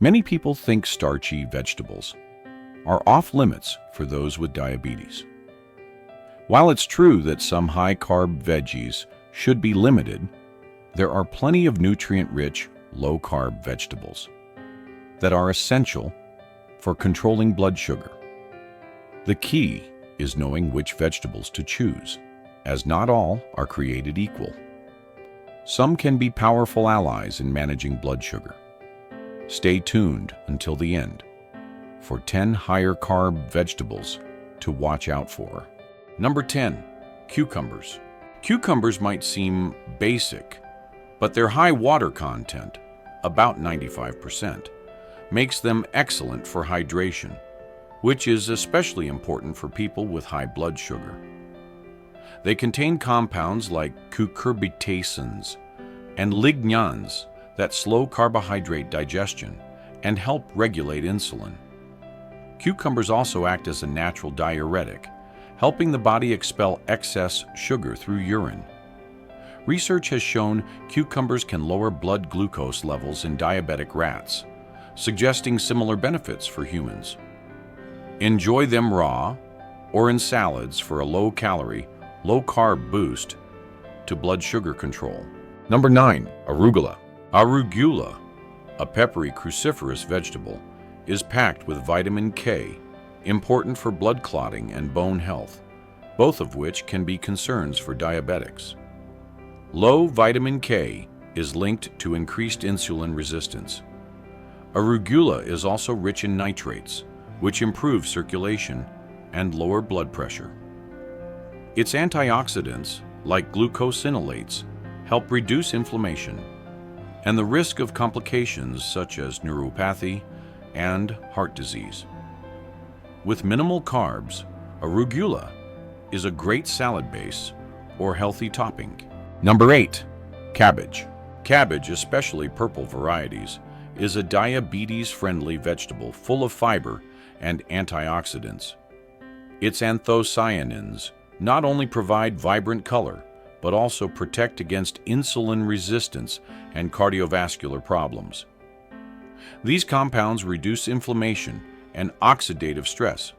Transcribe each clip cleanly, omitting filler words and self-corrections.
Many people think starchy vegetables are off limits for those with diabetes. While it's true that some high-carb veggies should be limited, there are plenty of nutrient-rich, low-carb vegetables that are essential for controlling blood sugar. The key is knowing which vegetables to choose, as not all are created equal. Some can be powerful allies in managing blood sugar. Stay tuned until the end for 10 higher-carb vegetables to watch out for. Number 10, cucumbers. Cucumbers might seem basic, but their high water content, about 95%, makes them excellent for hydration, which is especially important for people with high blood sugar. They contain compounds like cucurbitacins and lignans that slow carbohydrate digestion and help regulate insulin. Cucumbers also act as a natural diuretic, helping the body expel excess sugar through urine. Research has shown cucumbers can lower blood glucose levels in diabetic rats, suggesting similar benefits for humans. Enjoy them raw or in salads for a low-calorie, low-carb boost to blood sugar control. Number 9, arugula. Arugula, a peppery cruciferous vegetable, is packed with vitamin K, important for blood clotting and bone health, both of which can be concerns for diabetics. Low vitamin K is linked to increased insulin resistance. Arugula is also rich in nitrates, which improve circulation and lower blood pressure. Its antioxidants, like glucosinolates, help reduce inflammation and the risk of complications such as neuropathy and heart disease. With minimal carbs, arugula is a great salad base or healthy topping. Number 8, cabbage. Cabbage, especially purple varieties, is a diabetes-friendly vegetable full of fiber and antioxidants. Its anthocyanins not only provide vibrant color, but also protect against insulin resistance and cardiovascular problems. These compounds reduce inflammation and oxidative stress,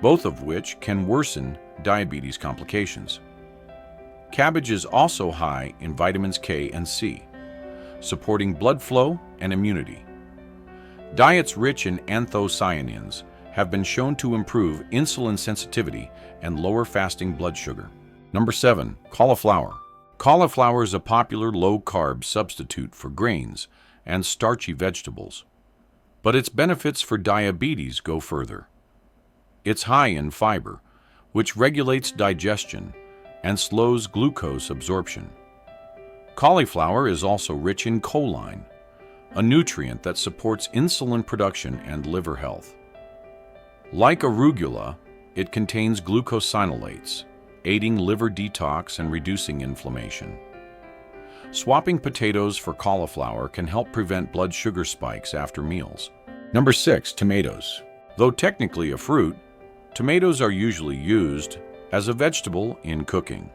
both of which can worsen diabetes complications. Cabbage is also high in vitamins K and C, supporting blood flow and immunity. Diets rich in anthocyanins have been shown to improve insulin sensitivity and lower fasting blood sugar. Number 7, cauliflower. Cauliflower is a popular low-carb substitute for grains and starchy vegetables, but its benefits for diabetes go further. It's high in fiber, which regulates digestion and slows glucose absorption. Cauliflower is also rich in choline, a nutrient that supports insulin production and liver health. Like arugula, it contains glucosinolates, aiding liver detox and reducing inflammation. Swapping potatoes for cauliflower can help prevent blood sugar spikes after meals. Number 6, tomatoes. Though technically a fruit, tomatoes are usually used as a vegetable in cooking.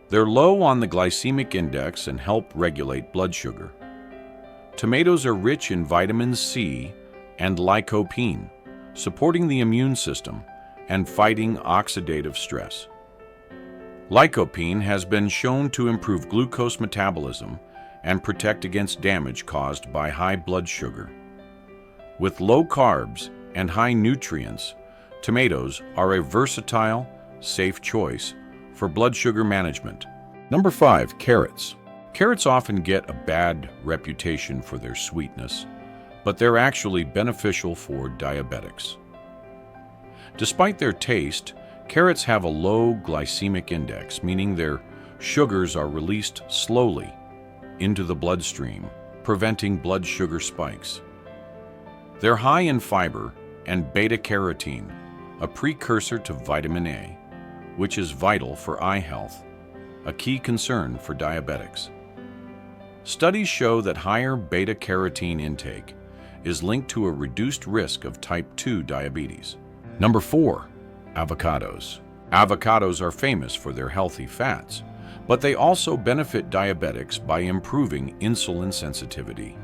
They're low on the glycemic index and help regulate blood sugar. Tomatoes are rich in vitamin C and lycopene, supporting the immune system and fighting oxidative stress. Lycopene has been shown to improve glucose metabolism and protect against damage caused by high blood sugar. With low carbs and high nutrients, tomatoes are a versatile, safe choice for blood sugar management. Number 5, carrots. Carrots often get a bad reputation for their sweetness, but they're actually beneficial for diabetics. Despite their taste, carrots have a low glycemic index, meaning their sugars are released slowly into the bloodstream, preventing blood sugar spikes. They're high in fiber and beta-carotene, a precursor to vitamin A, which is vital for eye health, a key concern for diabetics. Studies show that higher beta-carotene intake is linked to a reduced risk of type 2 diabetes. Number 4, avocados. Avocados are famous for their healthy fats, but they also benefit diabetics by improving insulin sensitivity.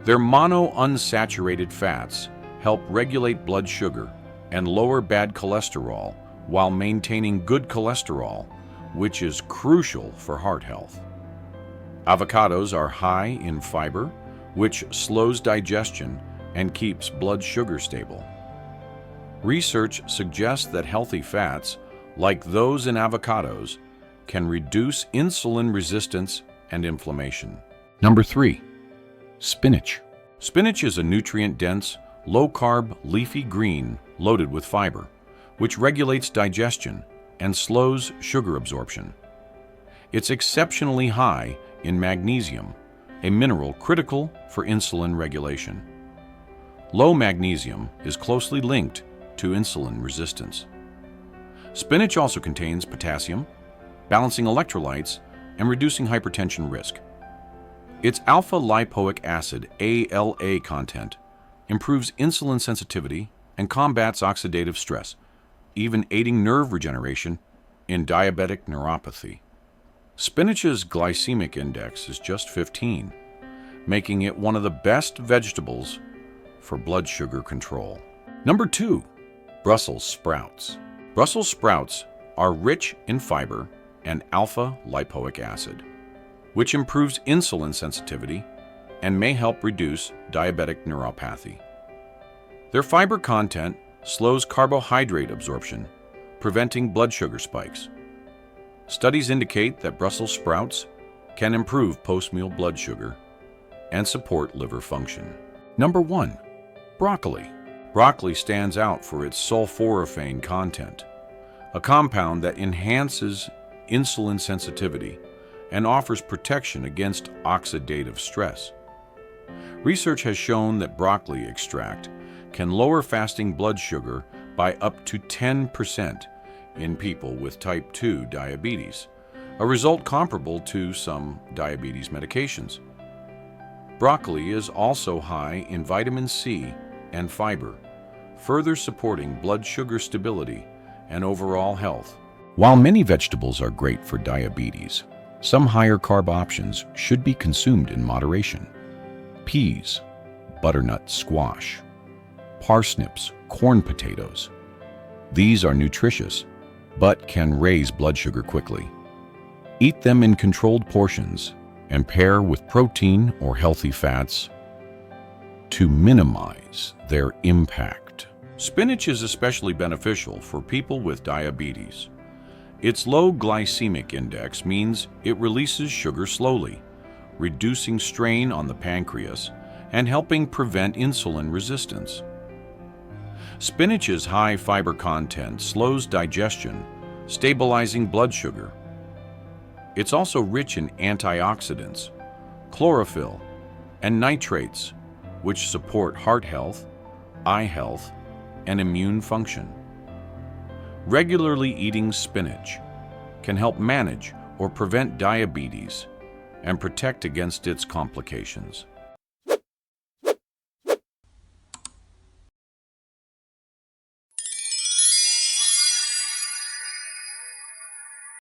Their monounsaturated fats help regulate blood sugar and lower bad cholesterol while maintaining good cholesterol, which is crucial for heart health. Avocados are high in fiber, which slows digestion and keeps blood sugar stable. Research suggests that healthy fats, like those in avocados, can reduce insulin resistance and inflammation. Number 3. Spinach. Spinach is a nutrient-dense, low-carb leafy green loaded with fiber, which regulates digestion and slows sugar absorption. It's exceptionally high in magnesium, a mineral critical for insulin regulation. Low magnesium is closely linked to insulin resistance. Spinach also contains potassium, balancing electrolytes and reducing hypertension risk. Its alpha-lipoic acid (ALA) content improves insulin sensitivity and combats oxidative stress, even aiding nerve regeneration in diabetic neuropathy. Spinach's glycemic index is just 15, making it one of the best vegetables for blood sugar control. Number 2. Brussels sprouts. Brussels sprouts are rich in fiber and alpha-lipoic acid, which improves insulin sensitivity and may help reduce diabetic neuropathy. Their fiber content slows carbohydrate absorption, preventing blood sugar spikes. Studies indicate that Brussels sprouts can improve post-meal blood sugar and support liver function. Number 1. Broccoli. Broccoli stands out for its sulforaphane content, a compound that enhances insulin sensitivity and offers protection against oxidative stress. Research has shown that broccoli extract can lower fasting blood sugar by up to 10% in people with type 2 diabetes, a result comparable to some diabetes medications. Broccoli is also high in vitamin C and fiber, further supporting blood sugar stability and overall health. While many vegetables are great for diabetes, some higher carb options should be consumed in moderation. Peas, butternut squash, parsnips, corn potatoes. These are nutritious, but can raise blood sugar quickly. Eat them in controlled portions and pair with protein or healthy fats to minimize their impact. Spinach is especially beneficial for people with diabetes. Its low glycemic index means it releases sugar slowly, reducing strain on the pancreas and helping prevent insulin resistance. Spinach's high fiber content slows digestion, stabilizing blood sugar. It's also rich in antioxidants, chlorophyll, and nitrates, which support heart health, eye health, and immune function. Regularly eating spinach can help manage or prevent diabetes and protect against its complications.